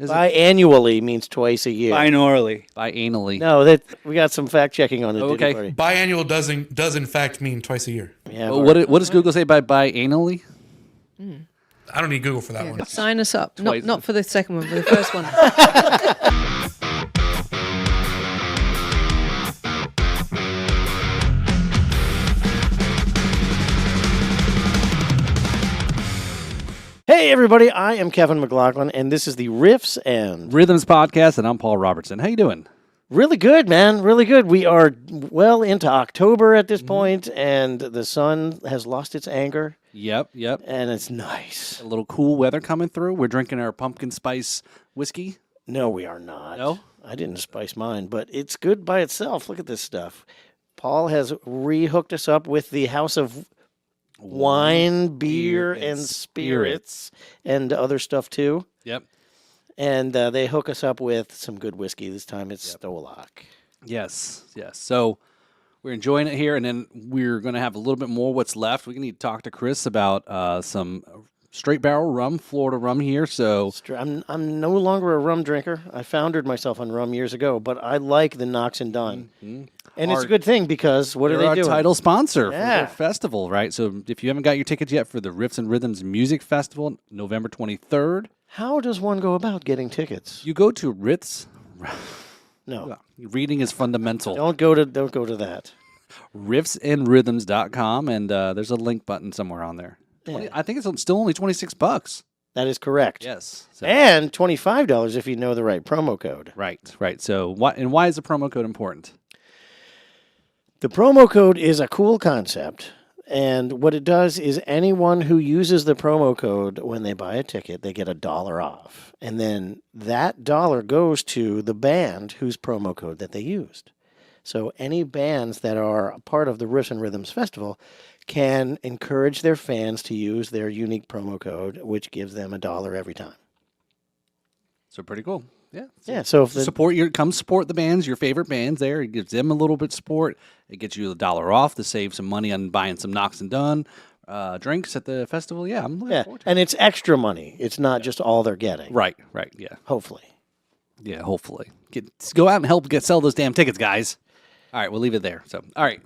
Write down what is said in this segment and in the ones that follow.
Biannually means twice a year. Binaurally. Biannually. No, that we got some fact checking on the Okay. Diddy Party. Biannual does in fact mean twice a year. Yeah, Well, what does Google say by biannually? I don't need Google for that one. Sign us up. Twice. Not for the second one, for the first one. Hey, everybody, I am Kevin McLaughlin, and this is the Riffs and Rhythms Podcast, and I'm Paul Robertson. How you doing? Really good, man. Really good. We are well into October at this point, and the sun has lost its anger, Yep. and it's nice. A little cool weather coming through. We're drinking our pumpkin spice whiskey. No, we are not. No? I didn't spice mine, but it's good by itself. Look at this stuff. Paul has re-hooked us up with the House of Wine, beer, and spirits, and other stuff, too. Yep. And they hook us up with some good whiskey. This time it's Stolak. Yes. So we're enjoying it here, and then we're going to have a little bit more what's left. We need to talk to Chris about some straight barrel rum, Florida rum here. So I'm no longer a rum drinker. I foundered myself on rum years ago, but I like the Knox and Dunn. And it's a good thing because what are they our doing? title sponsor for Yeah. their festival, right? So if you haven't got your tickets yet for the Riffs and Rhythms Music Festival, November 23rd, How does one go about getting tickets? you go to Ritz. No, Reading is fundamental. don't go to that. riffsandrhythms.com, and there's a link button somewhere on there. Yeah. I think it's still only $26. That is correct. Yes. So, And $25 if you know the right promo code. right. So why is the promo code important? The promo code is a cool concept, and what it does is anyone who uses the promo code when they buy a ticket, they get $1 off. And then that dollar goes to the band whose promo code that they used. So any bands that are a part of the Riffs and Rhythms Festival can encourage their fans to use their unique promo code, which gives them $1 every time. So pretty cool. Yeah. Yeah, so if the, Come support the bands, your favorite bands there. It gives them a little bit of support. It gets you $1 off to save some money on buying some Knox and Dunn drinks at the festival. Yeah, I'm looking forward to it. and it's extra money. It's not just all they're getting. Right, yeah. Hopefully. Yeah, hopefully. Go out and help sell those damn tickets, guys. All right, we'll leave it there. So, all right.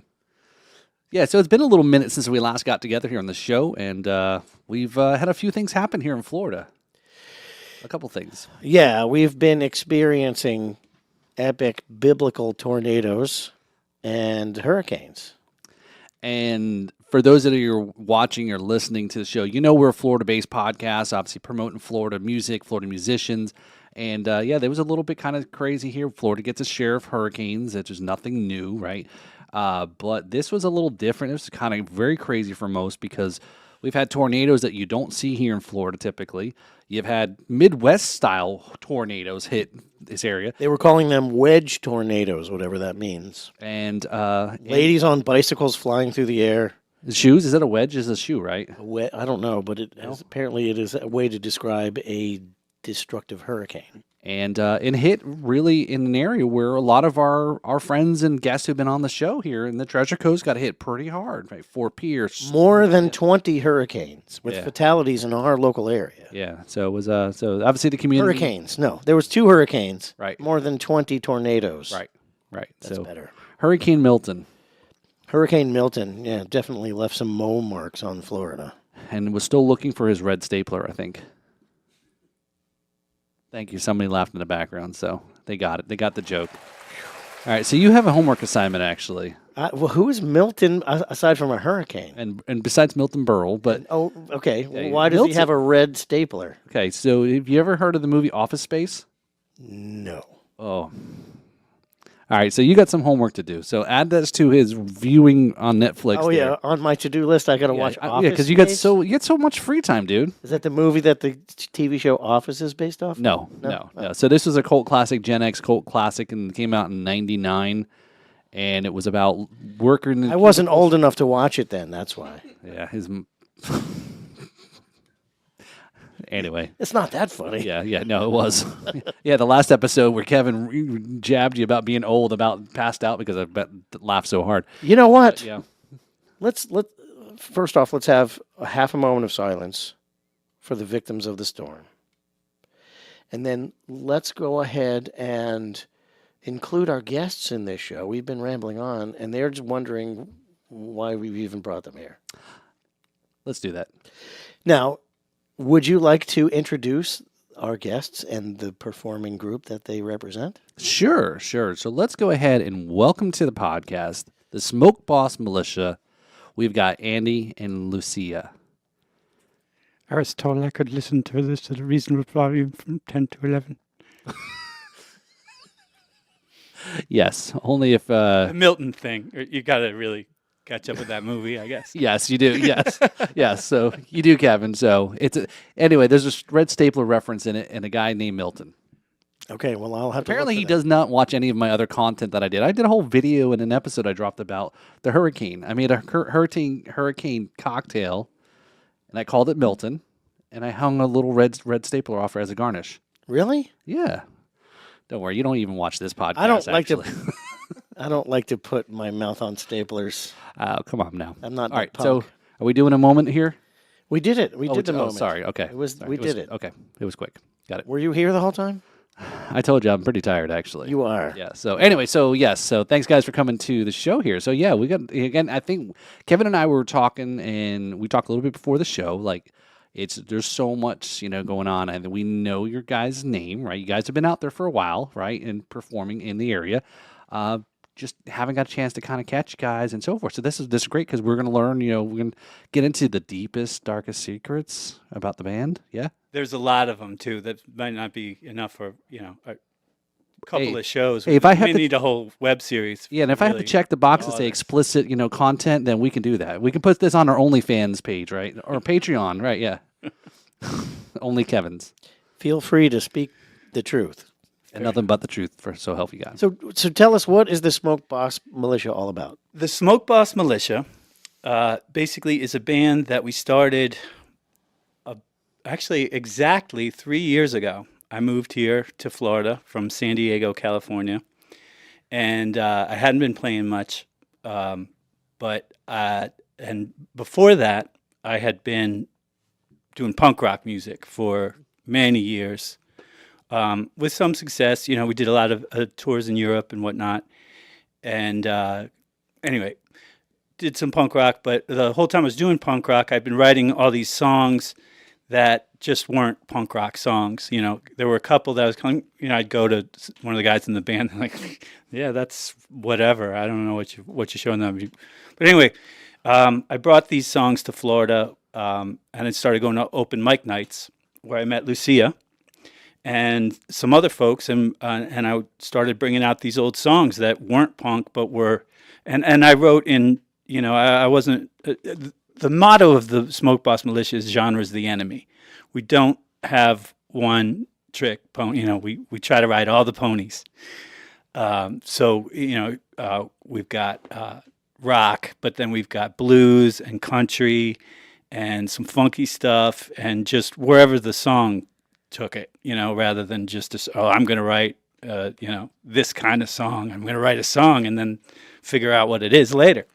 Yeah, so it's been a little minute since we last got together here on the show, and we've had a few things happen here in Florida. A couple things. Yeah, we've been experiencing epic biblical tornadoes and hurricanes. And for those that are watching or listening to the show, you know we're a Florida-based podcast, obviously promoting Florida music, Florida musicians. And, there was a little bit kind of crazy here. Florida gets a share of hurricanes. It's just nothing new, right? But this was a little different. It was kind of very crazy for most because we've had tornadoes that you don't see here in Florida typically. You've had Midwest-style tornadoes hit this area. They were calling them wedge tornadoes, whatever that means. And Ladies on bicycles flying through the air. shoes, is that a wedge? Is a shoe, right? I don't know, but apparently it is a way to describe a destructive hurricane. And hit really in an area where a lot of our friends and guests who've been on the show here in the Treasure Coast got hit pretty hard, right? Fort Pierce. More than 20 hurricanes with fatalities in our local area. Yeah, so it was so obviously the community. Hurricanes. No, there was 2 hurricanes. Right. More than 20 tornadoes. Right. That's so better. Hurricane Milton. Hurricane Milton, definitely left some mow marks on Florida. And was still looking for his red stapler, I think. Thank you. Somebody laughed in the background, so they got it. They got the joke. All right, so you have a homework assignment, actually. Well, who is Milton aside from a hurricane? And besides Milton Berle, but... Oh, okay. Well, Yeah, why does Milton- he have a red stapler? Okay, so have you ever heard of the movie Office Space? No. Oh. All right, so you got some homework to do. So add this to his viewing on Netflix. Oh, yeah. On my to-do list, I got to watch Office Yeah, because you get so much free time, dude. Is that the movie that the TV show Office is based off? No. So this was a cult classic, Gen X cult classic, and it came out in '99, and it was about working. I wasn't old enough to watch it then. That's why. Yeah, his. Anyway. It's not that funny. Yeah, no, it was. Yeah, the last episode where Kevin jabbed you about being old, about passed out because I laughed so hard. You know what? Yeah. First off, let's have a half a moment of silence for the victims of the storm. And then let's go ahead and include our guests in this show. We've been rambling on, and they're just wondering why we've even brought them here. Let's do that. Now, would you like to introduce our guests and the performing group that they represent? Sure. So let's go ahead and welcome to the podcast the Smoke Boss Militia. We've got Andy and Lucia. I was told I could listen to this at a reasonable volume from 10 to 11. Yes, only if... The Milton thing. You got to really catch up with that movie, I guess. Yes, you do. Yes. Yes, so you do, Kevin. So anyway, there's a red stapler reference in it and a guy named Milton. Okay, well, I'll have to Apparently, look he for that. does not watch any of my other content that I did. I did a whole video in an episode I dropped about the hurricane. I made a hurricane cocktail, and I called it Milton, and I hung a little red stapler off as a garnish. Really? Yeah. Don't worry, you don't even watch this podcast. I don't like actually. to. I don't like to put my mouth on staplers. Oh, come on now. I'm not. All right, that so punk. are we doing a moment here? We did it. We did the moment. Sorry. Okay. It was. Sorry. We did it. Okay. It was quick. Got it. Were you here the whole time? I told you I'm pretty tired, actually. You are. Yeah. So anyway, so thanks guys for coming to the show here. So yeah, we got again. I think Kevin and I were talking, and we talked a little bit before the show. Like, there's so much going on, and we know your guys' name, right? You guys have been out there for a while, right, and performing in the area. Just haven't got a chance to kind of catch you guys and so forth. So this is great because we're going to learn. We're going to get into the deepest, darkest secrets about the band. Yeah. There's a lot of them, too, that might not be enough for, a couple Hey, of shows. hey, if I have we to- need a whole web series. Yeah, and if I have to really. check the box and all say this. explicit, content, then we can do that. We can put this on our OnlyFans page, right? Or Patreon, right? Yeah. Only Kevin's. Feel free to speak the truth. And nothing but the truth, for so help you guys. So tell us, what is the Smoke Boss Militia all about? The Smoke Boss Militia basically is a band that we started actually exactly 3 years ago. I moved here to Florida from San Diego, California, and I hadn't been playing much. But before that, I had been doing punk rock music for many years. With some success. We did a lot of tours in Europe and whatnot. And anyway, did some punk rock. But the whole time I was doing punk rock, I'd been writing all these songs that just weren't punk rock songs. There were a couple that I was calling, I'd go to one of the guys in the band and like, yeah, that's whatever. I don't know what you're showing them. But anyway, I brought these songs to Florida and I started going to open mic nights where I met Lucia and some other folks, and I started bringing out these old songs that weren't punk, but were, and I wrote in, I wasn't, the motto of the Smoke Boss Militia is genre is the enemy. We don't have one trick pony, we try to ride all the ponies. So, we've got rock, but then we've got blues and country and some funky stuff, and just wherever the song took it, rather than just I'm going to write, this kind of song. I'm going to write a song and then figure out what it is later.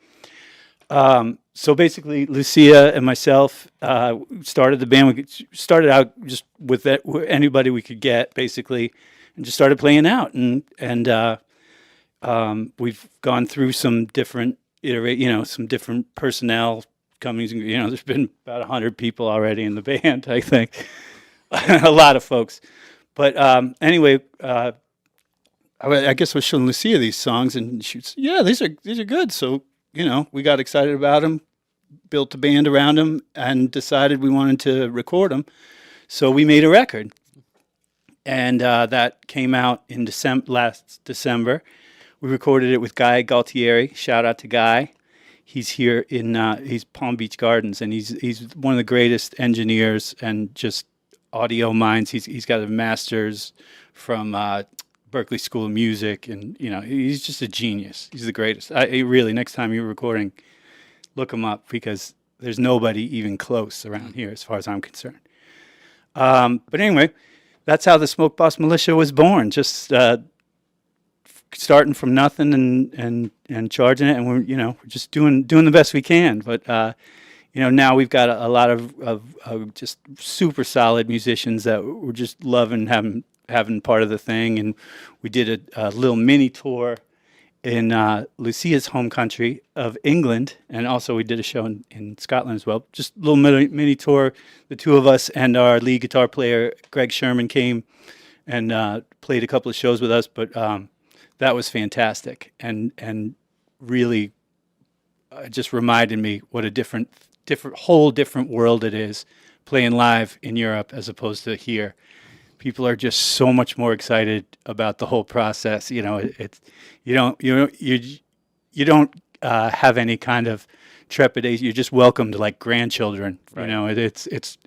So basically, Lucia and myself started the band. We started out just with anybody we could get, basically, and just started playing out. And we've gone through some different some different personnel comings. There's been about 100 people already in the band, I think. A lot of folks. But anyway, I guess I was showing Lucia these songs, and she was, yeah, these are good. So, we got excited about them, built a band around them, and decided we wanted to record them. So we made a record. And that came out in last December. We recorded it with Guy Gualtieri. Shout out to Guy. He's here he's Palm Beach Gardens, and he's one of the greatest engineers and just audio minds. He's got a master's from Berkeley School of Music, and he's just a genius. He's the greatest. Really, next time you're recording, look him up, because there's nobody even close around here as far as I'm concerned. But anyway, that's how the Smoke Boss Militia was born. Just starting from nothing and charging it, and we're just doing the best we can. But now we've got a lot of just super solid musicians that we're just loving having part of the thing. And we did a little mini tour in Lucia's home country of England, and also we did a show in Scotland as well. Just a little mini tour. The two of us and our lead guitar player, Greg Sherman, came and played a couple of shows with us, but that was fantastic and really just reminded me what a different world it is playing live in Europe as opposed to here. People are just so much more excited about the whole process. It's you don't have any kind of trepidation. You're just welcomed like grandchildren. Right. It's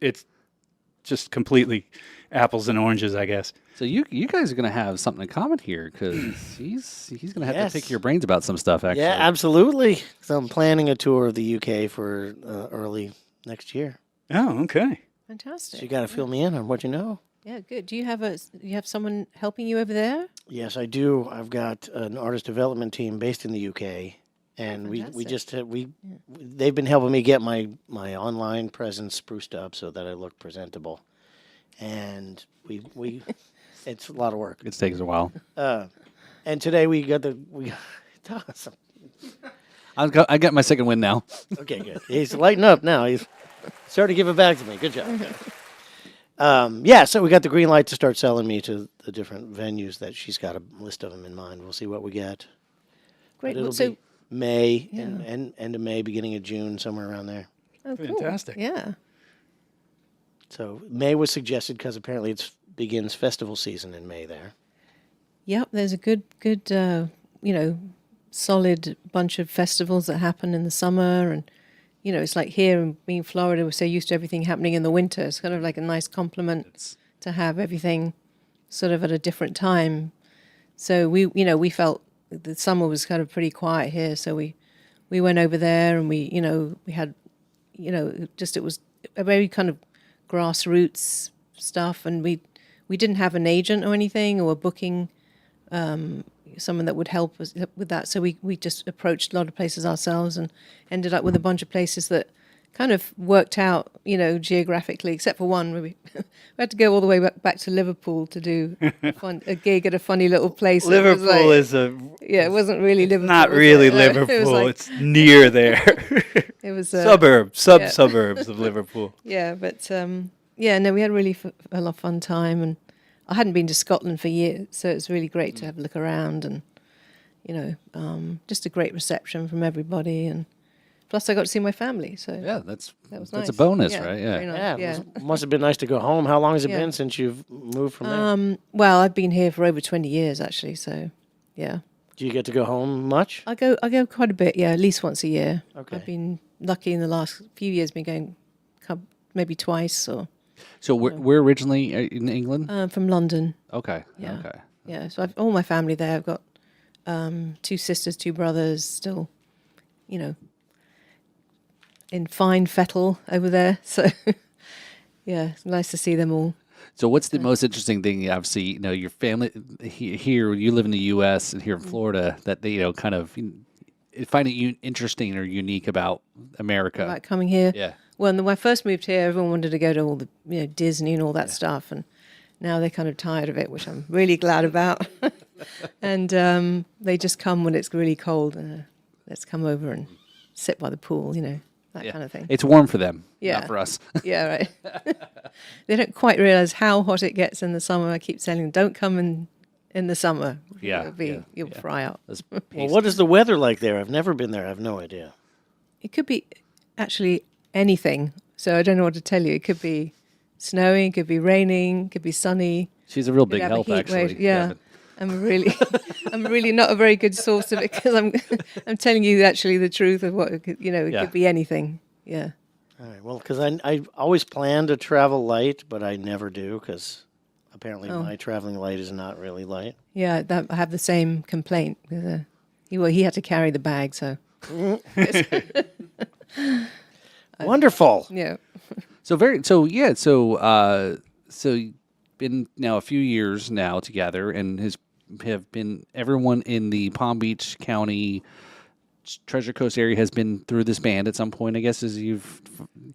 just completely apples and oranges, I guess. So you guys are going to have something in common here because he's going to have Yes. to pick your brains about some stuff. Actually, Yeah, absolutely. So I'm planning a tour of the UK for early next year. Oh, okay. Fantastic. So you got to fill me in on what you know. Yeah, good. Do you have someone helping you over there? Yes, I do. I've got an artist development team based in the UK, and we Fantastic. just they've been helping me get my online presence spruced up so that I look presentable, and we it's a lot of work. it takes a while. And today we got I got my second win now. okay, good. He's lighting up now. He's starting to give it back to me. Good job. So we got the green light to start selling me to the different venues that she's got a list of them in mind. We'll see what we get. Great. But it'll So, be May Yeah. and end of May, beginning of June, somewhere around there. oh, cool. Fantastic. Yeah. So May was suggested because apparently it begins festival season in May there. Yep. There's a good, solid bunch of festivals that happen in the summer, and it's like here in being Florida, we're so used to everything happening in the winter. It's kind of like a nice compliment to have everything sort of at a different time. So we felt the summer was kind of pretty quiet here, so we went over there and we had it was a very kind of grassroots stuff, and we didn't have an agent or anything or booking someone that would help us with that. So we just approached a lot of places ourselves and ended up with a bunch of places that kind of worked out, geographically, except for one where we had to go all the way back to Liverpool to do a gig at a funny little place. Liverpool it wasn't really Liverpool. not was really it? Liverpool. It's near there. It was Suburbs of Liverpool. Yeah, but we had really a lot of fun time, and I hadn't been to Scotland for years, so it was really great to have a look around, and just a great reception from everybody, and plus I got to see my family. So Yeah, that was that's nice. a bonus, Yeah, right? very Yeah. nice. Must have been nice to go home. How long has it Yeah. been since you've moved from there? Well, I've been here for over 20 years actually, so yeah. Do you get to go home much? I go quite a bit, yeah, at least once a year. Okay. I've been lucky in the last few years, been going maybe twice or So we're originally in England. from London. Okay. Yeah. Okay. Yeah, so I've all my family there. I've got 2 sisters, 2 brothers, still, in fine fettle over there. So, yeah, it's nice to see them all. So what's the most interesting thing? Obviously, your family here. You live in the U.S. and here in Florida. That they, kind of find it interesting or unique about America. About coming here. Yeah. Well, when I first moved here, everyone wanted to go to all the Disney and all that stuff, and now they're kind of tired of it, which I'm really glad about. And they just come when it's really cold. Let's come over and sit by the pool, that kind of thing. It's warm for them, Yeah. not for us. Yeah, right. They don't quite realize how hot it gets in the summer. I keep telling them, don't come in the summer. Yeah, You'll fry out. Those Well, pasties. what is the weather like there? I've never been there. I have no idea. It could be actually anything. So I don't know what to tell you. It could be snowing, it could be raining, it could be sunny. She's a real Could big have a help, heat actually. wave. Yeah. Devin. I'm really not a very good source of it because I'm telling you actually the truth of what it could, it Yeah. could be anything. Yeah. All right. Well, because I always plan to travel light, but I never do because apparently my traveling light is not really light. Yeah, I have the same complaint. He had to carry the bag, so Wonderful. yeah. So you've been now a few years now together, and have been everyone in the Palm Beach County Treasure Coast area has been through this band at some point, I guess, as you've you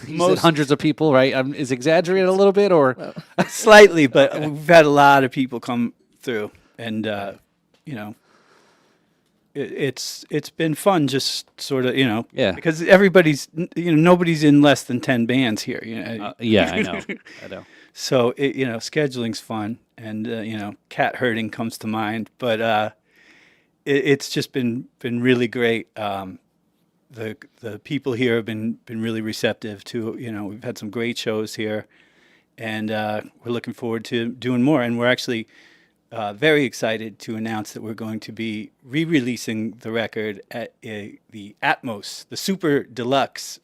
said Most- hundreds of people, right? Is exaggerated a little bit, or Slightly, but we've had a lot of people come through, and you know, it's been fun, just sort of, Yeah. because everybody's, nobody's in less than 10 bands here, yeah, I know, I know. So scheduling's fun, and cat herding comes to mind, but it's just been really great. The people here have been really receptive to, we've had some great shows here, and we're looking forward to doing more. And we're actually very excited to announce that we're going to be re-releasing the record at the Atmos, the super deluxe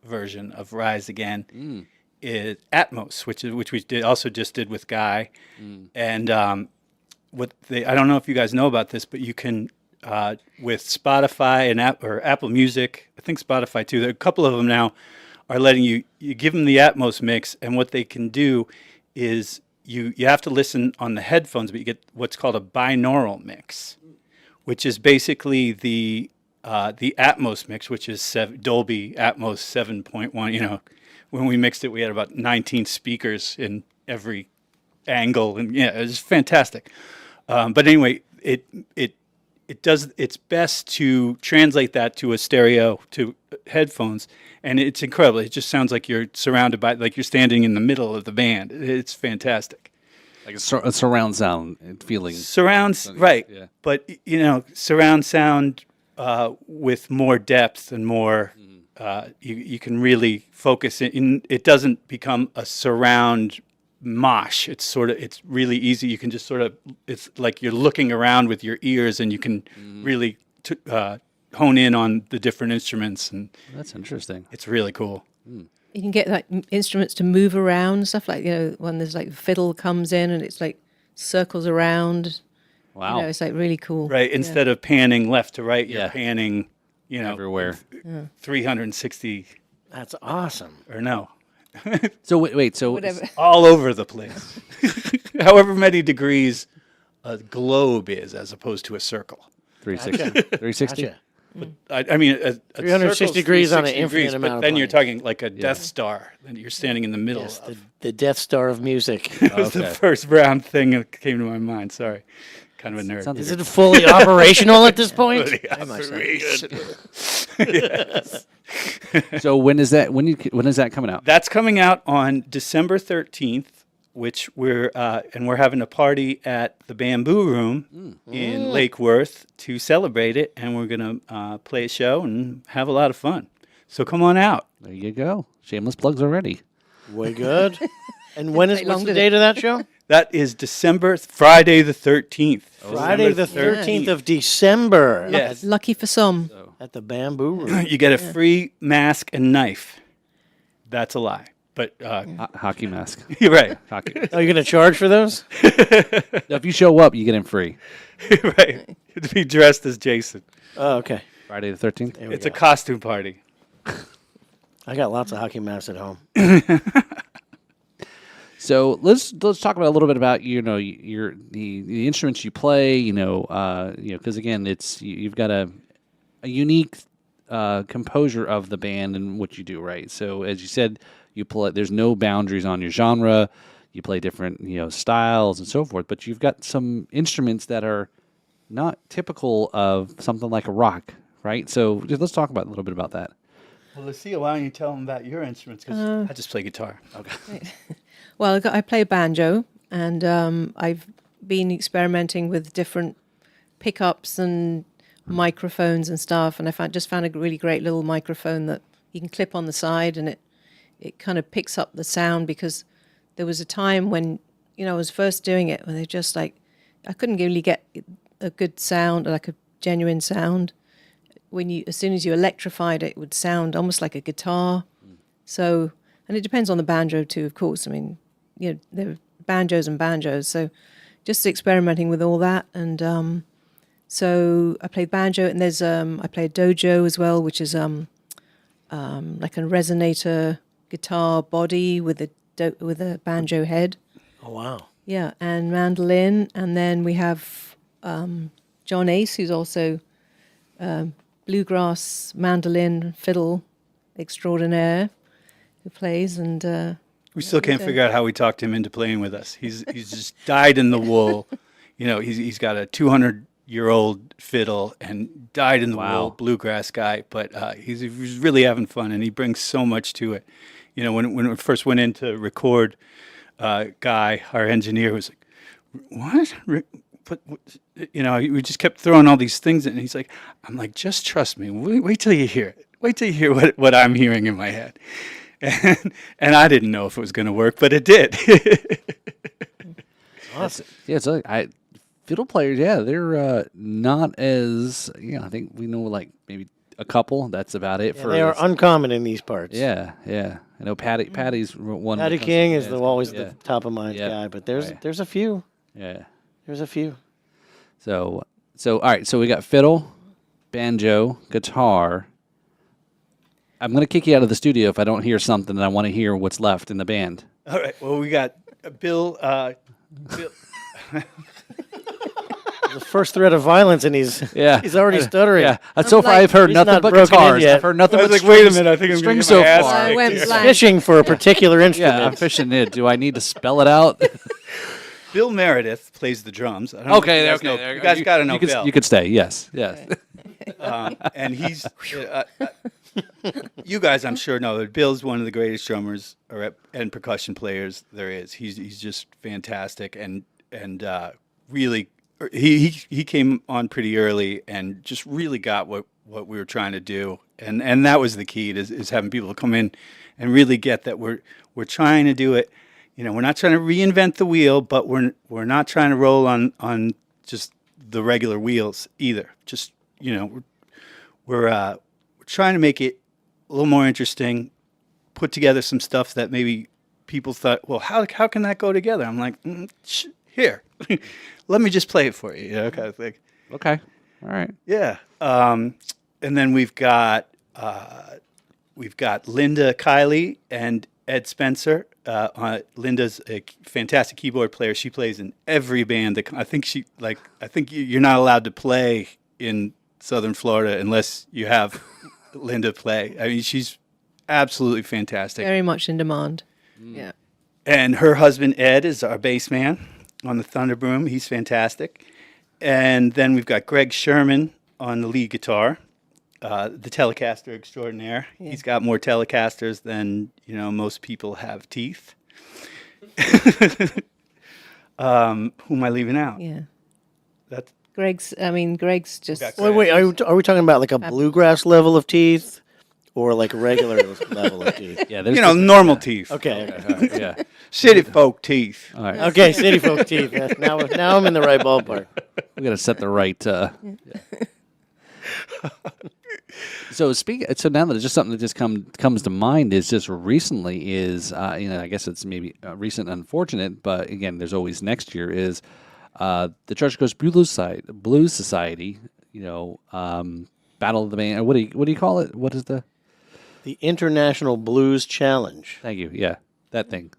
version of Rise Again. Is Atmos, which we also just did with Guy, and I don't know if you guys know about this, but you can with Spotify and Apple Music, I think Spotify too. There are a couple of them now are letting you give them the Atmos mix, and what they can do is you have to listen on the headphones, but you get what's called a binaural mix, which is basically the Atmos mix, which is Dolby Atmos 7.1. When we mixed it, we had about 19 speakers in every angle, and it was fantastic. But anyway, it does its best to translate that to a stereo, to headphones, and it's incredible. It just sounds like you're surrounded by, like you're standing in the middle of the band. It's fantastic. Like a surround sound feeling. Surrounds, right? Yeah. But surround sound with more depth and more. You can really focus in. It doesn't become a surround mosh. It's really easy. You can just it's like you're looking around with your ears, and you can really hone in on the different instruments, and That's interesting. it's really cool. You can get like instruments to move around and stuff, like when there's like fiddle comes in and it's like circles around. Wow. It's like really cool. Right. Instead of panning left to right, you're Yeah. panning, Everywhere. 360 That's awesome. or no, So wait. So Whatever. all over the place. However many degrees a globe is, as opposed to a circle. 360. 360. Gotcha. I mean, a 360 circle's degrees on an 360 infinite degrees, amount but of then you're planes. talking like a Death Star, and you're standing in the middle. Yes, of the Death Star of music. That was the Okay. first round thing that came to my mind. Sorry, kind of a nerd. Sounds Is like it fully operational at this point? So when is that? When is that coming out? That's coming out on December 13th, which we're having a party at the Bamboo Room in Lake Worth to celebrate it, and we're gonna play a show and have a lot of fun. So come on out. There you go. Shameless plugs already. Way good. And what's long the did date of that show? That is Friday the 13th. Friday the 13th of December. Yes. Lucky for some. At the Bamboo Room. You get a free mask and knife. That's a lie, but Hockey mask. you're right. Hockey. Are you going to charge for those? Now, if you show up, you get in free. Right. To be dressed as Jason. Oh, okay. Friday the 13th. There we It's go. a costume party. I got lots of hockey masks at home. So let's talk about a little bit about the instruments you play. Because again, you've got a unique composure of the band and what you do, right? So as you said, you play. There's no boundaries on your genre. You play different styles and so forth. But you've got some instruments that are not typical of something like a rock, right? So let's talk about a little bit about that. Well, Lucia, why don't you tell them about your instruments? Because I just play guitar. Okay. Well, I play banjo, and I've been experimenting with different pickups and microphones and stuff. And I just found a really great little microphone that you can clip on the side, and it kind of picks up the sound, because there was a time when I was first doing it when they just like I couldn't really get a good sound, like a genuine sound. As soon as you electrified it, it would sound almost like a guitar. So, and it depends on the banjo too, of course. I mean, there are banjos and banjos. So, just experimenting with all that, and so I played banjo, and there's I play a dojo as well, which is like a resonator guitar body with a banjo head. Oh, wow. Yeah, and mandolin, and then we have John Ace, who's also bluegrass mandolin fiddle extraordinaire who plays, and We still can't figure out how we talked him into playing with us. He's just dyed in the wool. He's got a 200-year-old fiddle and dyed in the wool bluegrass guy, but he's really having fun, and he brings so much to it. When we first went in to record, Guy, our engineer, was like, "What? But we just kept throwing all these things in, and he's like, I'm like, just trust me. Wait till you hear it. Wait till you hear what I'm hearing in my head." And I didn't know if it was going to work, but it did. Awesome. It's fiddle players. Yeah, they're not as. I think we know like maybe a couple. That's about it. They are uncommon in these parts. Yeah. I know Patty's one. Patty King is always the top of mind guy, but there's a few. Yeah. There's a few. So all right. So we got fiddle, banjo, guitar. I'm going to kick you out of the studio if I don't hear something, and I want to hear what's left in the band. All right. Well, we got Bill. The first threat of violence, and he's already stuttering. Yeah. So far, I've heard he's nothing not but broken in guitars. yet. I've heard nothing I was but like, strings, wait a minute, I think I'm strings gonna so get my ass far. I went blank. Fishing for a particular instrument. Yeah, I'm fishing it. Do I need to spell it out? Bill Meredith plays the drums. I don't know if you guys know- You guys got to know Bill. You could stay. Yes. And he's you guys, I'm sure, know that Bill's one of the greatest drummers and percussion players there is. He's just fantastic, and really he came on pretty early and just really got what we were trying to do, and that was the key is having people come in and really get that we're trying to do it. We're not trying to reinvent the wheel, but we're not trying to roll on just the regular wheels either. Just we're trying to make it a little more interesting, put together some stuff that maybe people thought, well, how can that go together? I'm like, here, let me just play it for you, kind of thing. Okay. All right. Yeah. And then we've got Linda Kiley and Ed Spencer. Linda's a fantastic keyboard player. She plays in every band. I think you're not allowed to play in Southern Florida unless you have Linda play. I mean, she's absolutely fantastic. Very much in demand. Yeah. And her husband, Ed, is our bass man on the Thunderbroom. He's fantastic. And then we've got Greg Sherman on the lead guitar, the Telecaster extraordinaire. Yeah. He's got more Telecasters than, most people have teeth. Who am I leaving out? Yeah. That's Greg's just. Wait, are we talking about like a bluegrass level of teeth, or like a regular level of teeth? Yeah, there's normal teeth. Okay. right, yeah. City folk teeth. All right. Okay, city folk teeth. Now I'm in the right ballpark. We got to set the right. So now that it's just something that just comes to mind is just recently is I guess it's maybe recent and unfortunate, but again, there's always next year is. The Treasure Coast Blues Society, Battle of the Band. What do you call it? What is the International Blues Challenge? Thank you. Yeah, that thing.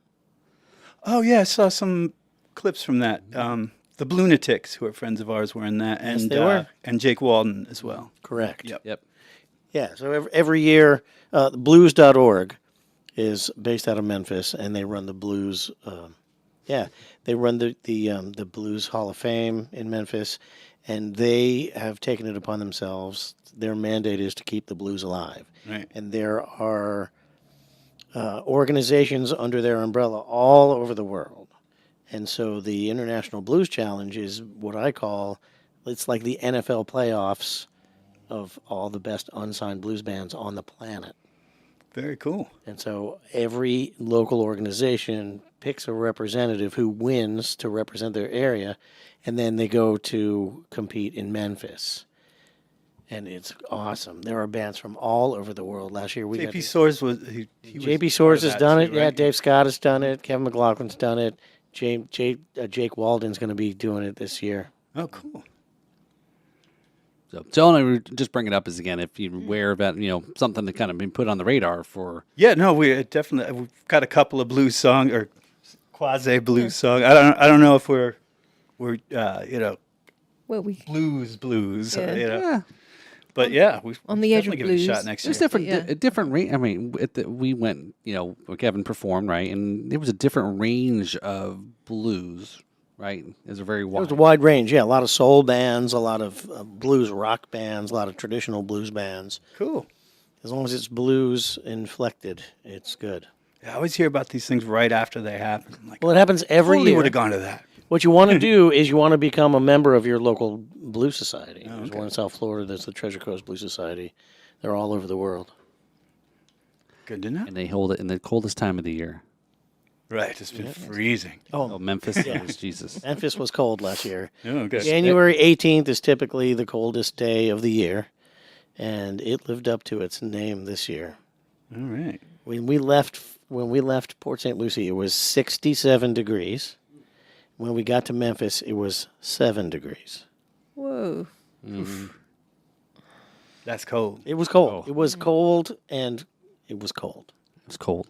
Oh yeah, I saw some clips from that. The Lunatics, who are friends of ours, were in that, and they were. And Jake Walden as well. Correct. Yep. Yeah. So every year, blues.org is based out of Memphis, and they run the blues. They run the Blues Hall of Fame in Memphis, and they have taken it upon themselves. Their mandate is to keep the blues alive. Right. And there are organizations under their umbrella all over the world. And so the International Blues Challenge is what I call, it's like the NFL playoffs of all the best unsigned blues bands on the planet. Very cool. And so every local organization picks a representative who wins to represent their area, and then they go to compete in Memphis. And it's awesome. There are bands from all over the world. Last year we got JP Soares was JP Soares has done it. Too, Yeah, right? Dave Scott has done it. Kevin McLaughlin's done it. Jake Walden's going to be doing it this year. Oh, cool. So I just bring it up as again if you're aware of that, something to kind of be put on the radar for. Yeah, no, we've got a couple of blues songs or quasi blues songs. I don't know if we're Well, we blues. Yeah. Yeah. But yeah, we On the edge of definitely give it a blues. shot next year. There's different, Yeah. different range. I mean, we went, Kevin performed, right? And there was a different range of blues, right? It was a very It wide. was a wide range, yeah. A lot of soul bands, a lot of blues rock bands, a lot of traditional blues bands. Cool. As long as it's blues inflected, it's good. I always hear about these things right after they happen. I'm like, Well, it happens every totally year. would have gone to that. What you want to do is you want to become a member of your local blues society. There's okay. one in South Florida. There's the Treasure Coast Blues Society. They're all over the world. Good to know. And they hold it in the coldest time of the year. Right, it's been freezing. Oh, Memphis, is Jesus. Memphis was cold last year. Oh, good. January 18th is typically the coldest day of the year, and it lived up to its name this year. All right. When we left Port St. Lucie, it was 67 degrees. When we got to Memphis, it was 7 degrees. Whoa. That's cold. It was cold. It was cold, and it was cold. It was cold.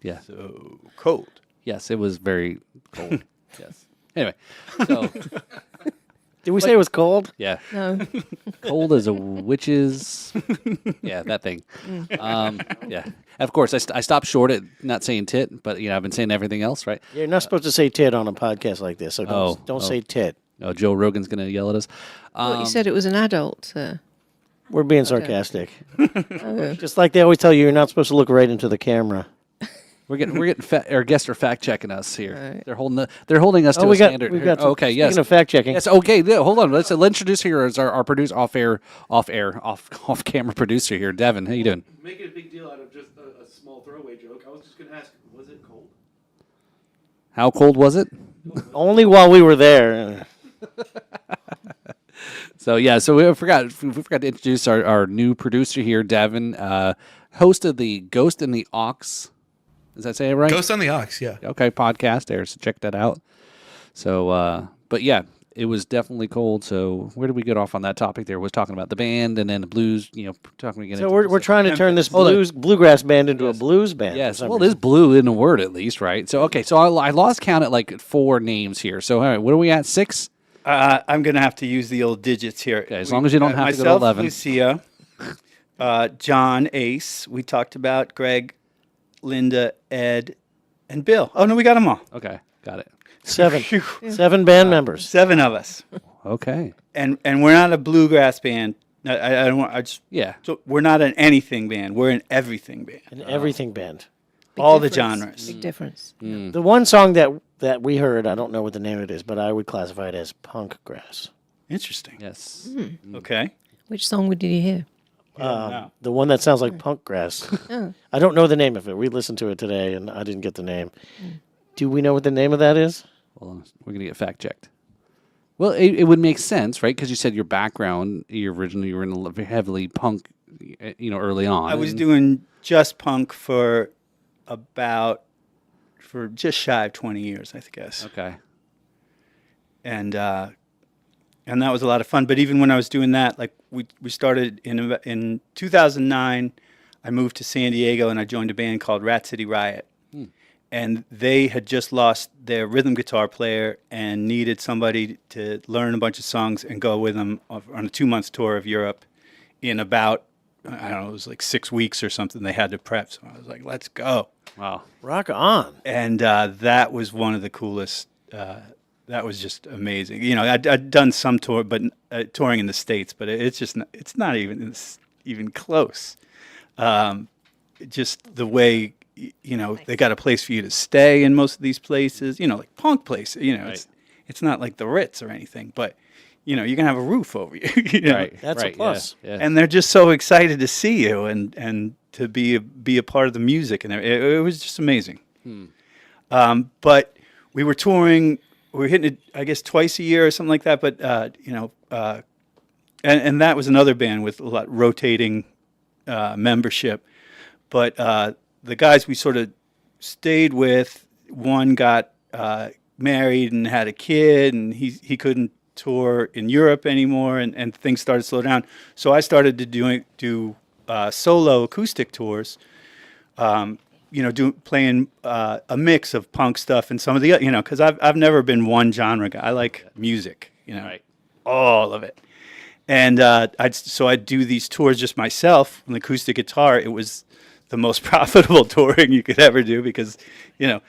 Yeah. So cold. Yes, it was very cold. Yes. Anyway, so Did we say it was cold? yeah, No. cold as a witch's. Yeah, that thing. Yeah. Of course, I stopped short at not saying tit, but I've been saying everything else, right? You're not supposed to say tit on a podcast like this, so don't say tit. Oh, Joe Rogan's gonna yell at us. Thought you said it was an adult. We're being sarcastic. Just like they always tell you, you're not supposed to look right into the camera. We're getting our guests are fact checking us here. Right. They're holding us to a standard. we've got Okay, yes. Speaking of fact checking, Yes. Okay. Hold on. Let's introduce here as our producer, off camera producer here, Devin. How you doing? Making a big deal out of just a small throwaway joke. I was just going to ask, was it cold? How cold was it? only while we were there. So we forgot to introduce our new producer here, Devin, host of the Ghost and the Ox. Does that say it right? Ghost on the Ox, yeah. Okay, podcast there. So check that out. So, but yeah, it was definitely cold. So where did we get off on that topic? There was talking about the band and then the blues. Talking again. So we're trying to turn this Hold on. bluegrass band into a blues band. Yes. for some Well, it is reason. blue in a word at least, right? So okay. So I lost count at like 4 names here. So all right, what are we at? 6? I'm going to have to use the old digits here. Okay, as long as you don't have to go to myself, 11. Lucia, John, Ace. We talked about Greg, Linda, Ed, and Bill. Oh, no, we got them all. Okay, got it. 7 band members. 7 of us. Okay. And we're not a bluegrass band. I don't want. I just. Yeah. So we're not an anything band. We're an everything band. An everything band. All the Difference. genres. Big difference. The one song that we heard, I don't know what the name of it is, but I would classify it as punk grass. Interesting. Yes. Okay. Which song did you hear? The one that sounds like punk grass. I don't know the name of it. We listened to it today, and I didn't get the name. Do we know what the name of that is? Well, we're gonna get fact checked. Well, it would make sense, right? Because you said your background, you were in a heavily punk, early on. I was doing just punk for just shy of 20 years, I guess. Okay. And that was a lot of fun. But even when I was doing that, like we started in 2009, I moved to San Diego and I joined a band called Rat City Riot. And they had just lost their rhythm guitar player and needed somebody to learn a bunch of songs and go with them on a 2-month tour of Europe in about, I don't know, it was like 6 weeks or something. They had to prep. So I was like, let's go. Wow. Rock on. And that was one of the coolest. That was just amazing. I'd done some tour, but touring in the States, but it's not even close. Just the way, they got a place for you to stay in most of these places, like punk places, Right. it's not like the Ritz or anything, but, you can have a roof over you. You know? Right. That's a right, plus. Yeah. And they're just so excited to see you and to be a part of the music, and it was just amazing. But we were touring, we were hitting it, I guess, twice a year or something like that. But and that was another band with a lot rotating membership. But the guys we sort of stayed with, one got married and had a kid, and he couldn't tour in Europe anymore, and things started to slow down. So I started to do solo acoustic tours, playing a mix of punk stuff and some of the, because I've never been one genre guy. I like music, Right. all of it. And I'd do these tours just myself on the acoustic guitar. It was the most profitable touring you could ever do because, you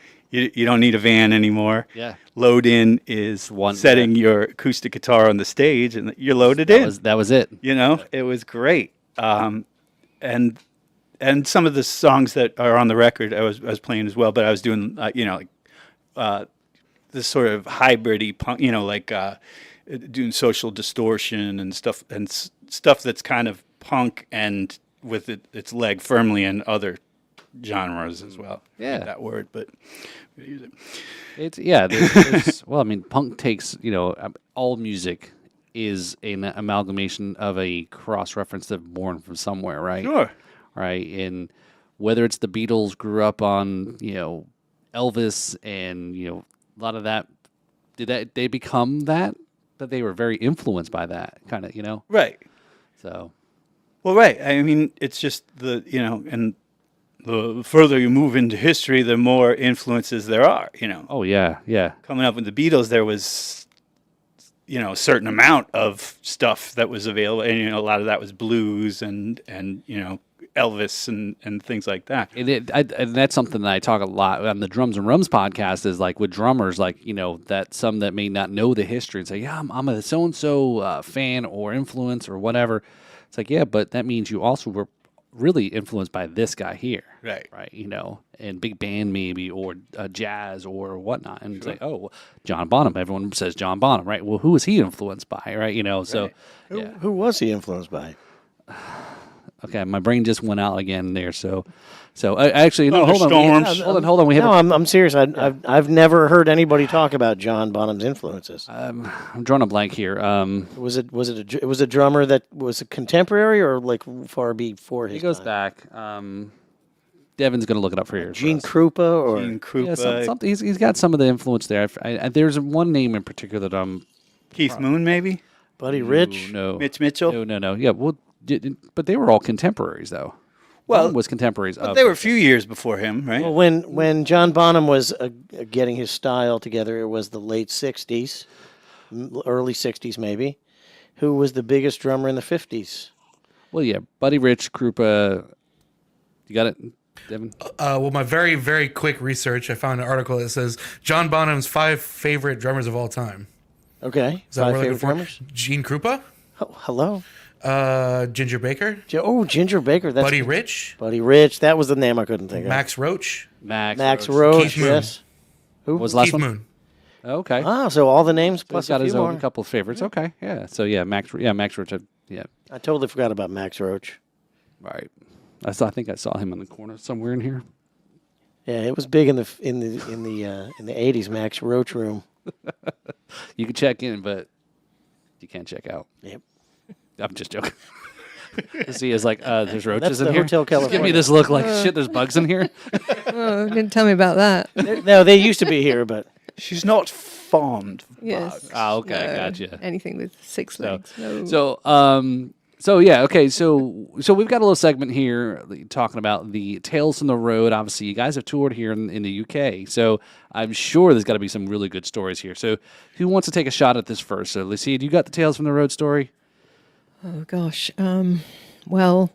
don't need a van anymore. Yeah. Load in is setting your acoustic guitar on the stage, and you're loaded in. That was it. It was great. And some of the songs that are on the record, I was playing as well. But I was doing, this sort of hybrid-y punk, doing Social Distortion and stuff that's kind of punk and with its leg firmly in other genres as well. Yeah. That word, but we use it. Well, I mean, punk takes, all music is an amalgamation of a cross-reference of Born from Somewhere, right? Sure. Right, and whether it's the Beatles grew up on, Elvis and, a lot of that, did they become that they were very influenced by that kind of, Right. So. Well, right. I mean, it's just and the further you move into history, the more influences there are, Oh, yeah, yeah. Coming up with the Beatles, there was, a certain amount of stuff that was available. And, a lot of that was blues and Elvis and things like that. And that's something that I talk a lot on the Drums and Rums podcast is like with drummers, like, that some that may not know the history and say, yeah, I'm a so-and-so fan or influence or whatever. It's like, yeah, but that means you also were really influenced by this guy here. Right. Right. And big band maybe or jazz or whatnot. And it's like, oh, John Bonham. Everyone says John Bonham, right? Well, who was he influenced by, right? So, Right. Who was he influenced by? Okay, my brain just went out again there. So actually, no, hold on. Thunderstorms. Hold on. We have I'm serious. I've never heard anybody talk about John Bonham's influences. I'm drawing a blank here. Was it a drummer that was a contemporary or like far before his He goes time? back. Devin's going to look it up for you. Gene Krupa or Gene Krupa, Yeah, something. He's got some of the influence there. There's one name in particular that I'm. Keith Moon, maybe Buddy Rich? No. Mitch Mitchell. No. Yeah. Well, but they were all contemporaries, though. Well, One was contemporaries. But they were a few years before him, right? Well, when John Bonham was getting his style together, it was the late 60s, early 60s maybe. Who was the biggest drummer in the 50s? Well, yeah, Buddy Rich, Krupa. You got it, Devin? Well, my very, very quick research, I found an article that says John Bonham's 5 favorite drummers of all time. Okay. Is that what 5 we're looking favorite for? drummers? Gene Krupa, Oh, hello. Ginger Baker, Ginger Baker. That's Buddy Rich, Buddy Rich. That was the name I couldn't think of. Max Roach, Max Roach. Keith Moon. Yes. Who What was the last Keith one? Moon. Okay. Ah, so all the names He's plus got a his few own more. couple of favorites. Okay. Yeah. So yeah, Max Roach. Yeah. I totally forgot about Max Roach. Right. I think I saw him in the corner somewhere in here. Yeah, it was big in the 80s. Max Roach room. You can check in, but you can't check out. Yep. I'm just joking. See, it's like there's roaches That's in the here. Hotel Just give me California. this look like shit. There's bugs in here. Oh, didn't tell me about that. No, they used to be here, but She's not fond of Yes. bugs. Ah, okay, No, gotcha. Anything with 6 legs. No. So yeah, okay. So we've got a little segment here talking about the Tales from the Road. Obviously, you guys have toured here in the UK, so I'm sure there's got to be some really good stories here. So who wants to take a shot at this first? So Lucia, do you got the Tales from the Road story? Oh gosh. Well,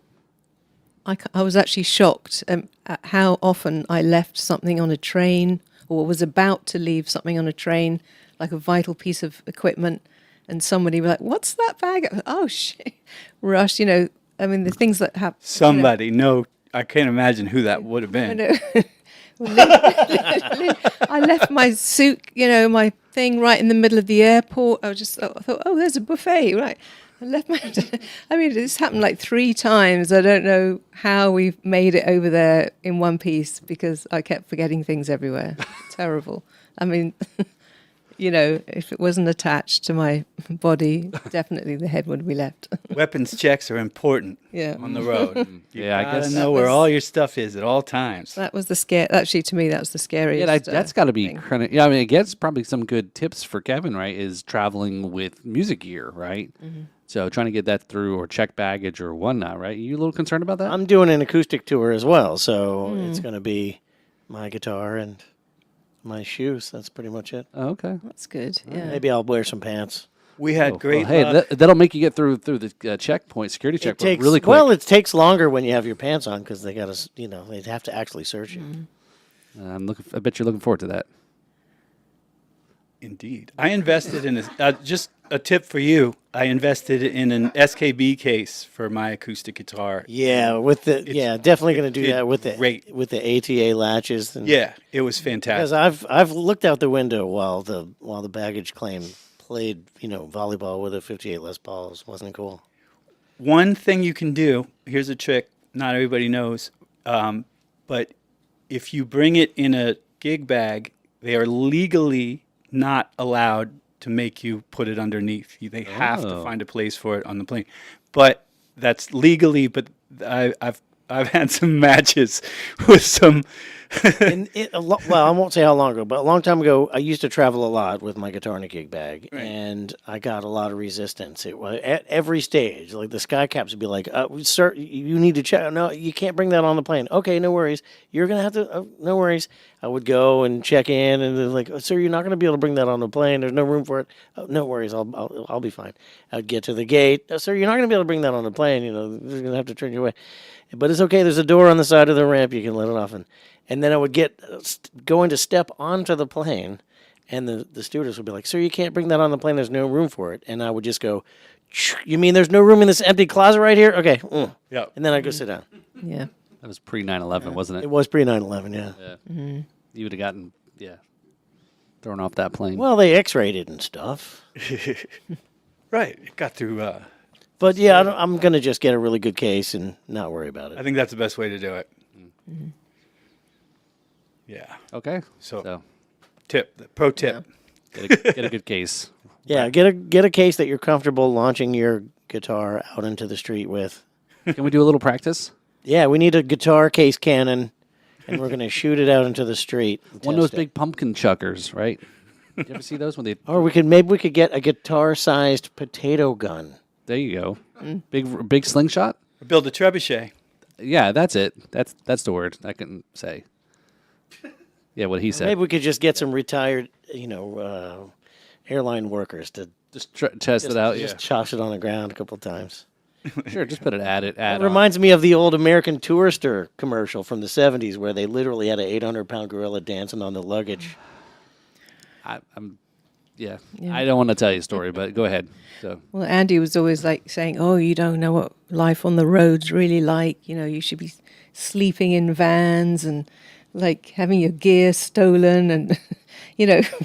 I was actually shocked at how often I left something on a train or was about to leave something on a train, like a vital piece of equipment, and somebody was like, "What's that bag?" Oh shit! Rush. I mean, the things that happen. Somebody, no, I can't imagine who that would have been. I left my suit, my thing right in the middle of the airport. I thought, oh, there's a buffet, right? I left my. I mean, this happened like 3 times. I don't know how we've made it over there in one piece because I kept forgetting things everywhere. Terrible. I mean, if it wasn't attached to my body, definitely the head would be left. Weapons checks are important Yeah. on the road. You Yeah, I gotta guess know where all your stuff is at all times. That was the scare. Actually, to me, that was the scariest. Yeah, that's got to be thing. kind of. Yeah, I mean, I guess probably some good tips for Kevin, right? Is traveling with music gear, right? Mm-hmm. So trying to get that through or check baggage or whatnot, right? You a little concerned about that? I'm doing an acoustic tour as well, so it's going to be my guitar and my shoes. That's pretty much it. Oh, okay. That's good. Yeah. Maybe I'll wear some pants. We had great Hey, luck. that'll make you get through the checkpoint, security It checkpoint, takes really quick. well. It takes longer when you have your pants on because they got to, they have to actually search you. I bet you're looking forward to that. Indeed. I invested in just a tip for you. I invested in an SKB case for my acoustic guitar. Yeah, definitely going to do did that with great. the ATA latches. And, Yeah, it was because fantastic. I've looked out the window while the baggage claim played volleyball with a 58 Les Pauls. Wasn't it cool? One thing you can do, here's a trick not everybody knows, but if you bring it in a gig bag, they are legally not allowed to make you put it underneath. They have to find a place for it on the plane. But that's legally, but I've had some matches with some. Well, I won't say how long ago, but a long time ago, I used to travel a lot with my guitar in a gig bag, and I got a lot of resistance. It was at every stage, like the sky caps would be like, "Sir, you need to check. No, you can't bring that on the plane." Okay, no worries. You're gonna have to. No worries. I would go and check in, and they're like, "Sir, you're not gonna be able to bring that on the plane. There's no room for it." Oh, no worries. I'll be fine. I'd get to the gate. "Sir, you're not gonna be able to bring that on the plane. They're gonna have to turn you away." But it's okay. There's a door on the side of the ramp. You can let it off. And then I would get going to step onto the plane, and the stewardess would be like, "Sir, you can't bring that on the plane. There's no room for it." And I would just go, "You mean there's no room in this empty closet right here? Okay." Yeah. And then I'd go sit down. Yeah. That was pre 9/11, wasn't it? It was pre 9/11, yeah. You would have gotten thrown off that plane. Well, they X-rayed it and stuff. Right. It got through. But yeah, I'm going to just get a really good case and not worry about I it. think that's the best way to do it. Yeah. Okay. So, pro tip. Get a good case. Yeah, get a case that you're comfortable launching your guitar out into the street with. Can we do a little practice? Yeah, we need a guitar case cannon, and we're going to shoot it out into the street. and One of those test it. big pumpkin chuckers, right? Did you ever see those when they? Or we could get a guitar-sized potato gun. There you go. Big slingshot. Build a trebuchet. Yeah, that's it. That's the word I can say. Yeah, what he said. Maybe we could just get some retired, airline workers to Just test it out. just toss it on the ground a couple times. Sure, just put it at it. It reminds me of the old American Tourister commercial from the 70s where they literally had an 800-pound gorilla dancing on the luggage. Yeah. I don't want to tell you a story, but go ahead. So Well, Andy was always like saying, "Oh, you don't know what life on the road's really like. You should be sleeping in vans and like having your gear stolen and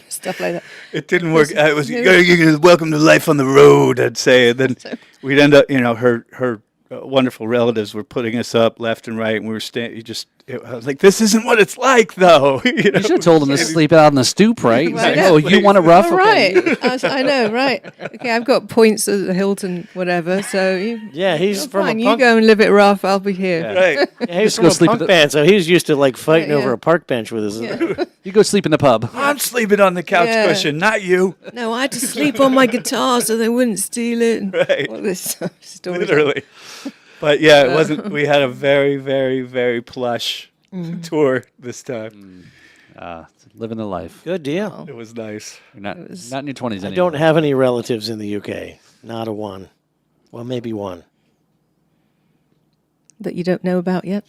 stuff like that." It didn't work. It was welcome to life on the road, I'd say. And then we'd end up, her wonderful relatives were putting us up left and right, and we were I was like, this isn't what it's like, though. you should have told him to sleep out on the stoop, right? It's like, Right. oh, you want a rough? All Okay. right, I know, right? Okay, I've got points at the Hilton, whatever. So Yeah, he's from fine. a You punk. go and live it rough. I'll be here. Right. Yeah, he's Just from go a sleep punk at the- band, so he's used to like fighting Yeah, over yeah. a park bench with his. You go sleep in the pub. I'm sleeping on the couch Yeah. cushion, not you. No, I had to sleep on my guitar so they wouldn't steal it. And Right. all this story. Literally. But yeah, it wasn't. We had a very, very, very plush tour this time. Living the life. Good deal. It was nice. You're not in your 20s I anymore. don't have any relatives in the UK. Not a one. Well, maybe one. That you don't know about yet.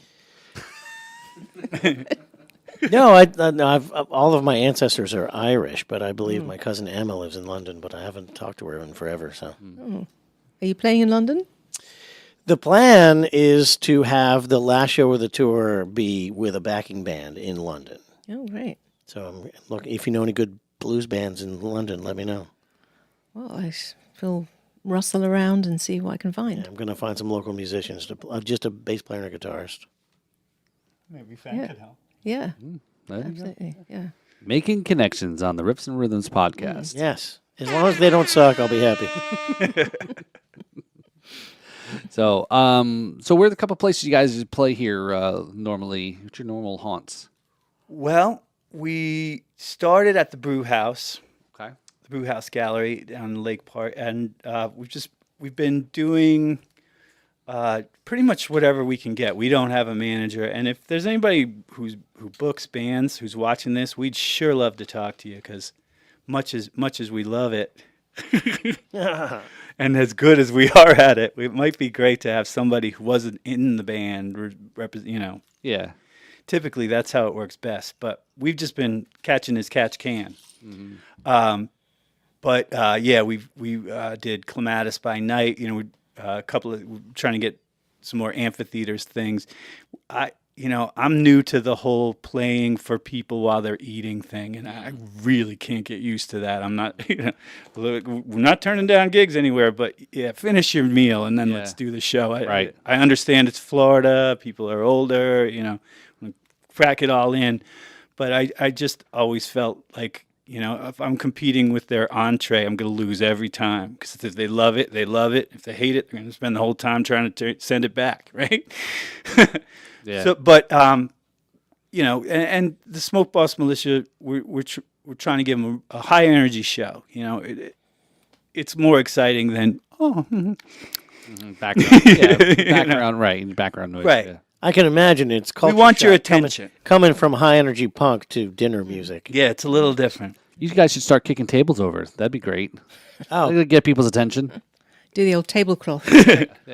No, I've all of my ancestors are Irish, but I believe my cousin Emma lives in London, but I haven't talked to her in forever. So Are you playing in London? the plan is to have the last show of the tour be with a backing band in London. Oh, right. So I'm looking. If you know any good blues bands in London, let me know. Well, will rustle around and see what I can find. I'm going to find some local musicians to just a bass player and a guitarist. Maybe Yeah. could help. Yeah, There you go. absolutely. Yeah. Making connections on the Riffs and Rhythms podcast. Yes, as long as they don't suck, I'll be happy. So, where are the couple places you guys play here normally? What's your normal haunts? Well, we started at the Brew House, Okay. the Brew House Gallery down in Lake Park, and we've been doing pretty much whatever we can get. We don't have a manager, and if there's anybody who books bands who's watching this, we'd sure love to talk to you because much as we love it, And as good as we are at it, it might be great to have somebody who wasn't in the band, Yeah. Typically, that's how it works best. But we've just been catching as catch can. We did Clematis by Night. A couple of trying to get some more amphitheaters things. I'm new to the whole playing for people while they're eating thing, and I really can't get used to that. I'm not, we're not turning down gigs anywhere, but yeah, finish your meal and then let's do the show. Right. I understand it's Florida, people are older, crack it all in, but I just always felt like, if I'm competing with their entree, I'm going to lose every time, because if they love it, they love it. If they hate it, they're going to spend the whole time trying to send it back, right? Yeah. So, but and the Smoke Boss Militia, we're trying to give them a high energy show. It's more exciting than Background. Yeah. Background. Right. Background noise. Right. Yeah. I can imagine it's we culture want your shock attention. coming from high energy punk to dinner music. Yeah, it's a little different. You guys should start kicking tables over. That'd be great. Oh, Get people's attention. Do the old tablecloth.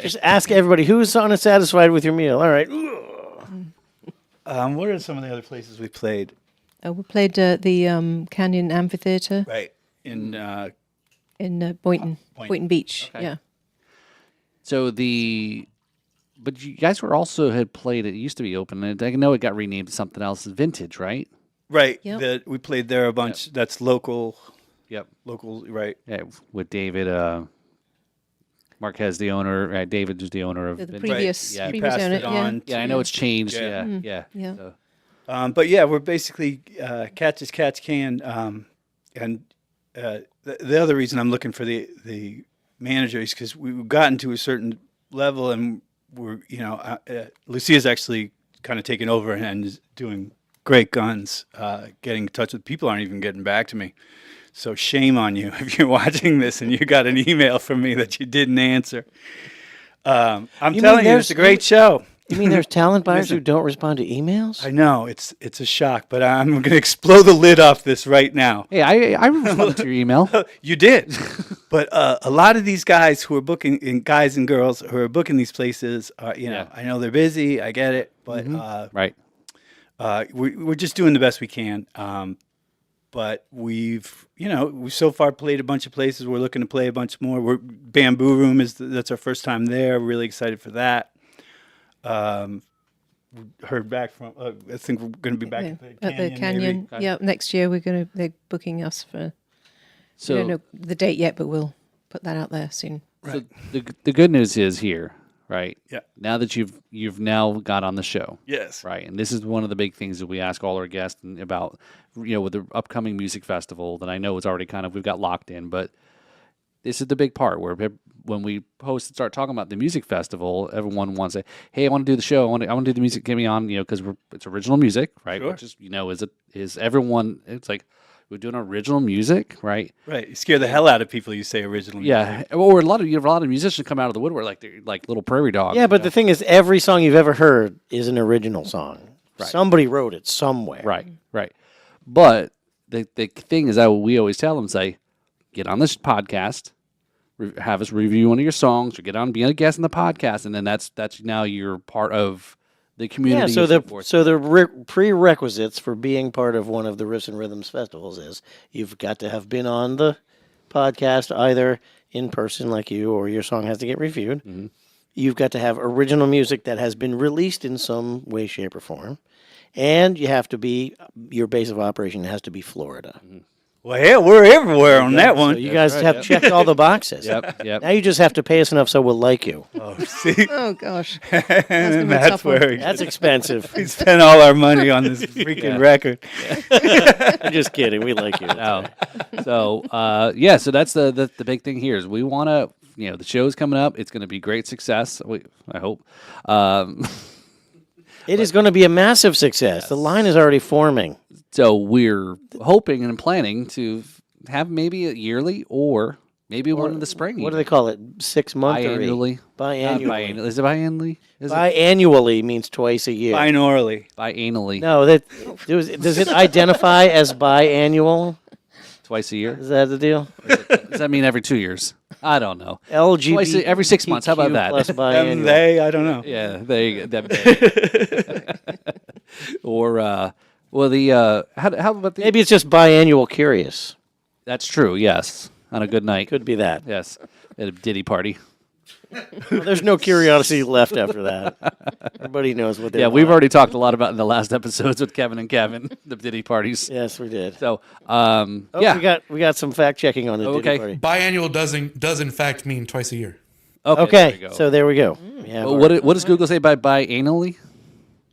just ask everybody who's unsatisfied with your meal. All right. What are some of the other places we played? We played the Canyon Amphitheatre Right in in Boynton Boynton. Beach. Okay. Yeah. So but you guys had played. It used to be open. And I know it got renamed to something else. Vintage, right? Right. Yep. We played there a bunch. That's local. Yep. Local. Right. Yeah, with David Marquez, the owner. Right, David was the owner of The Vintage. previous, Yeah. He previous passed owner. it on. Yeah, I know it's changed. Yeah. Yeah. Yeah. So, But yeah, we're basically catch as catch can. And the other reason I'm looking for the manager is because we've gotten to a certain level, and we're Lucia's actually kind of taken over and is doing great guns. Getting in touch with people aren't even getting back to me. So shame on you if you're watching this and you got an email from me that you didn't answer. I'm You telling mean you, it's a great show. You mean there's talent buyers who don't respond to emails? I know it's a shock, but I'm going to explode the lid off this right now. hey, I responded to your email. You did, but a lot of these guys who are booking, and guys and girls who are booking these places, I know they're busy. I get it, but Right. we're just doing the best we can. But we've so far played a bunch of places. We're looking to play a bunch more. Bamboo Room that's our first time there. We're really excited for that. Heard back from. I think we're going to be back At the Canyon. maybe. Yeah, next year they're booking us for. So We don't know the date yet, but we'll put that out there soon. So the good news is here, right? Yeah. Now that you've now got on the show, Yes. right, and this is one of the big things that we ask all our guests about, with the upcoming music festival that I know is already we've got locked in, but this is the big part where when we post and start talking about the music festival, everyone wants to say, "Hey, I want to do the show. I want to do the music. Get me on." Because it's original music, right? Sure. Which is everyone? It's like we're doing original music, right? Right. You scare the hell out of people. You say original. Yeah, music. or you have a lot of musicians come out of the woodwork like they're like little prairie dogs. Yeah, but the thing is, every song you've ever heard is an original song. Right. Somebody wrote it somewhere. Right. But the thing is that we always tell them, say, get on this podcast, have us review one of your songs, or get on, be a guest in the podcast, and then that's now you're part of the community. Yeah, and forth. so the prerequisites for being part of one of the Riffs and Rhythms festivals is you've got to have been on the podcast either in person like you, or your song has to get reviewed. Mm-hmm. You've got to have original music that has been released in some way, shape, or form. And you have to be, your base of operation has to be Florida. Mm-hmm. Well, hell, we're everywhere on that one. So you guys right, have yep. checked all the boxes. Yep. Now you just have to pay us enough so we'll like you. Oh, see, Oh gosh, and be a that's tough one. where That's expensive. we spent all our money on this freaking Yeah. record. I'm just kidding. We like you. No. So so that's the big thing here is we want to, the show's coming up. It's going to be great success. I hope. It is going to be a massive success. The line is already forming. So we're hoping and planning to have maybe a yearly or maybe one in the spring. What do they call it? 6 months? Biannually. Biannually. Is it biannually? Biannually means twice a year. Binaurally. Biannually. No, does it identify as biannual? Twice a year? Is that the deal? Does that mean every 2 years? I don't know. LGBT Every 6 months. How about that? plus biannual. They, I don't know. Yeah, there you go. That or how about the? Maybe it's just biannual curious. That's true. Yes, on a good night. Could be that. Yes, at a Diddy party. Well, there's no curiosity left after that. Everybody knows what they Yeah, want. we've already talked a lot about in the last episodes with Kevin and Kevin, the Diddy parties. Yes, we did. So, Oh, yeah. we got some fact checking on the Okay. Diddy party. Biannual does in fact mean twice a year. Okay. Okay, there we go. so there we go. We have Well, our, what does Google say by biannually?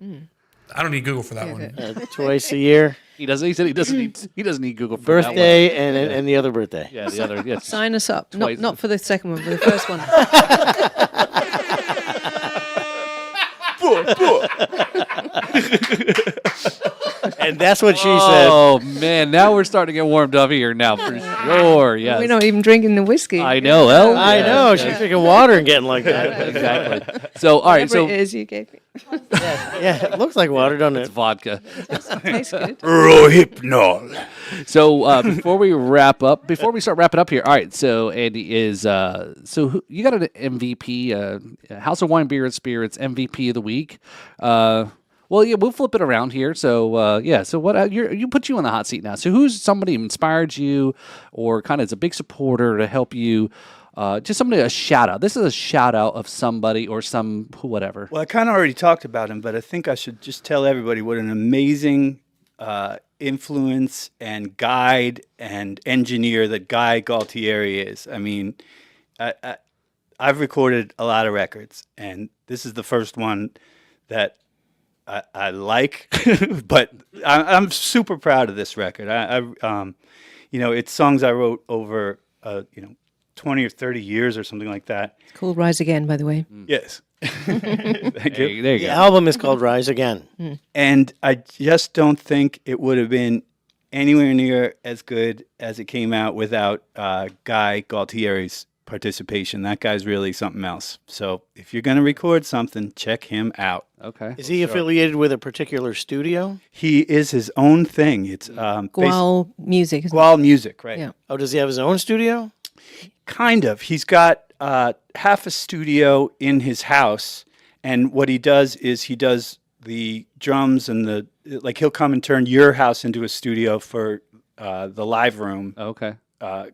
I don't need Google for that one. twice a year, He doesn't. He said he doesn't need Google for that one. birthday and the other birthday. Yeah, the other. Yes. Sign us up. Twice. Not for the second one, for the first one. And that's what she said. Oh man, now we're starting to get warmed up here now for sure. Yes. We're not even drinking the whiskey. I know. Well, I yeah, know, yeah, she's drinking water and getting like that. exactly. So, all right. Whatever So it is you gave me. Yeah, it looks like water, doesn't it's it? vodka. Tastes good. Rohypnol. So before we start wrapping up here, all right. So Andy is you got an MVP, House of Wine, Beer and Spirits MVP of the week. Well, yeah, we'll flip it around here. So so what you put you on the hot seat now. So who's somebody who inspired you, or kind of is a big supporter to help you? Just somebody a shout out. This is a shout out of somebody or some whatever. Well, I kind of already talked about him, but I think I should just tell everybody what an amazing influence and guide and engineer that Guy Gualtieri is. I mean, I've recorded a lot of records, and this is the first one that I like, but I'm super proud of this record. It's songs I wrote over 20 or 30 years or something like that. It's called Rise Again, by the way. Yes. Thank you. There you The go. album is called Rise Again. And I just don't think it would have been anywhere near as good as it came out without Guy Gualtieri's participation. That guy's really something else. So if you're going to record something, check him out. Okay. Is he affiliated with a particular studio? He is his own thing. It's Gual music. Isn't Gual Music, right? Yeah. Oh, does he have his own studio? Kind of. He's got half a studio in his house, and what he does is he does the drums and he'll come and turn your house into a studio for the live room Okay.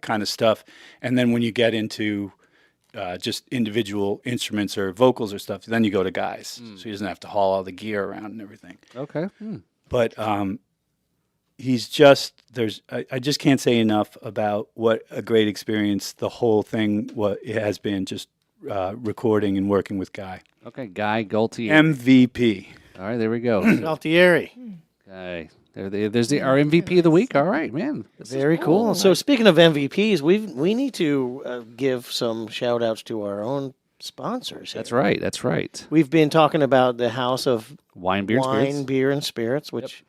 kind of stuff, and then when you get into just individual instruments or vocals or stuff, then you go to Guys, so he doesn't have to haul all the gear around and everything. Okay. But he's just I just can't say enough about what a great experience the whole thing it has been, just recording and working with Guy. Okay. Guy Gualtieri. MVP. All right. There we go. Gualtieri. Okay. There's our MVP of the week. All right, man. Very cool. So speaking of MVPs, we need to give some shout outs to our own sponsors. That's right. That's right. We've been talking about the House of Wine, beer, and spirits. Beer, and Spirits, which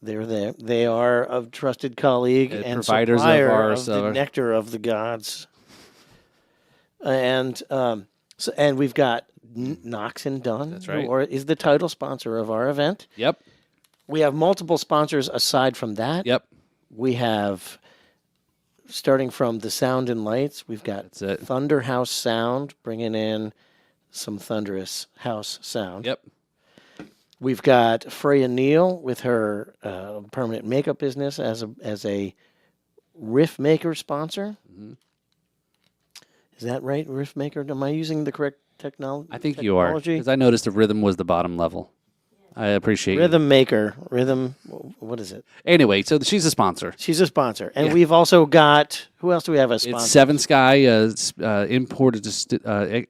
they're there. They are a trusted colleague and providers of supplier our the nectar of the gods. And and we've got Knox and Dunn. That's right. Or is the title sponsor of our event. Yep. We have multiple sponsors aside from that. Yep. We have, starting from the sound and lights, we've got That's it. Thunder House Sound, bringing in some thunderous house sound. Yep. We've got Freya Neal with her permanent makeup business as a riff maker sponsor. Mm-hmm. Is that right, riff maker? Am I using the correct technology? I think you are, because I noticed the rhythm was the bottom level. I appreciate Rhythm maker. Rhythm, what is it? Anyway, so she's a sponsor. She's a sponsor. And we've also got, who else do we have as sponsor? It's Seven Sky imported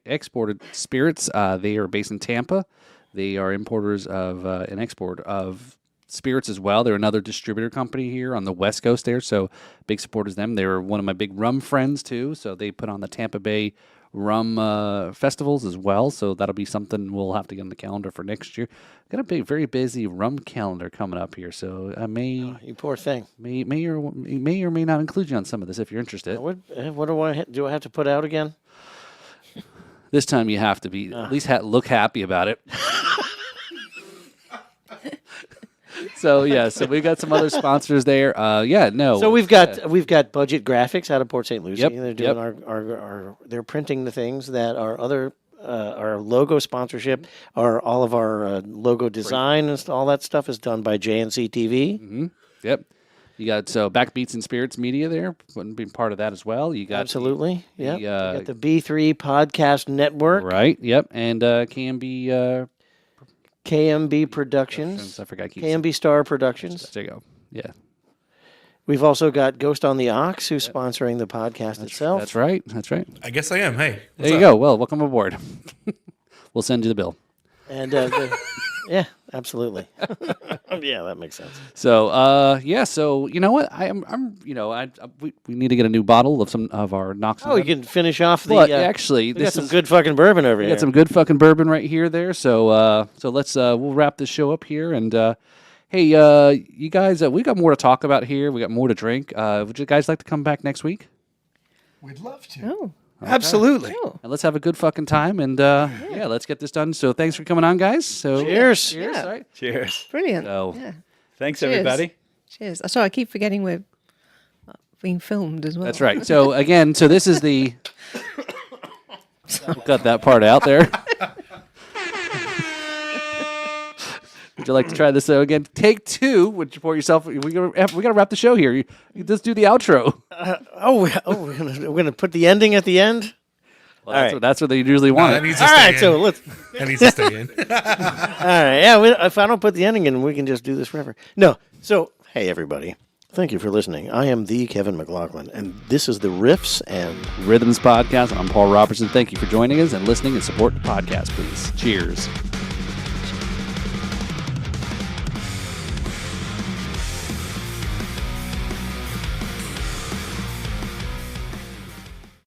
exported spirits. They are based in Tampa. They are importers of and export of spirits as well. They're another distributor company here on the West Coast there, so big supporters of them. They were one of my big rum friends too, so they put on the Tampa Bay rum festivals as well, so that'll be something we'll have to get on the calendar for next year. Got a big, very busy rum calendar coming up here, so I may You poor thing. may or may not include you on some of this if you're interested. What do I have to put out again? This time you have to be at least look happy about it. So we've got some other sponsors there. No. So we've got Budget Graphics out of Port St. Lucie. Yep, They're doing our they're printing the things that our other our logo sponsorship, all of our logo design and all that stuff is done by JNC TV. Mm-hmm. Yep. You got Backbeats and Spirits Media there, being part of that as well. You got Absolutely, yeah. You the, got the B3 Podcast Network, right? Yep, and KMB Productions. I forgot. KMB Star Productions. There you go. Yeah. We've also got Ghost on the Ox, who's sponsoring the podcast itself. That's right. I guess I am. Hey, there you go. Well, welcome aboard. We'll send you the bill. And yeah, absolutely. Yeah, that makes sense. So so you know what? We need to get a new bottle of some of our Knox. Oh, you can finish off the. But actually, we got some good fucking bourbon over we here. got some good fucking bourbon right here. There. So let's we'll wrap this show up here and. Hey, you guys, we got more to talk about here. We got more to drink. Would you guys like to come back next week? We'd love to. Oh, Absolutely. cool. And let's have a good fucking time. And let's get this done. So thanks for coming on, guys. So Cheers. Cheers. Yeah. All right. Cheers. Brilliant. So- Yeah. Thanks, Cheers. everybody. Cheers. Sorry, I keep forgetting we're being filmed as well. That's right. So again, this is the. We'll cut that part out there. Would you like to try this again? Take two. Would you pour yourself? We gotta wrap the show here. You just do the outro. We're gonna put the ending at the end. Well, that's what they usually want. that needs to All stay right, in. so let's. That needs to stay in. All right, yeah. If I don't put the ending in, we can just do this forever. No. So hey, everybody. Thank you for listening. I am the Kevin McLaughlin, and this is the Riffs and Rhythms Podcast. I'm Paul Robertson. Thank you for joining us and listening and support the podcast, please. Cheers.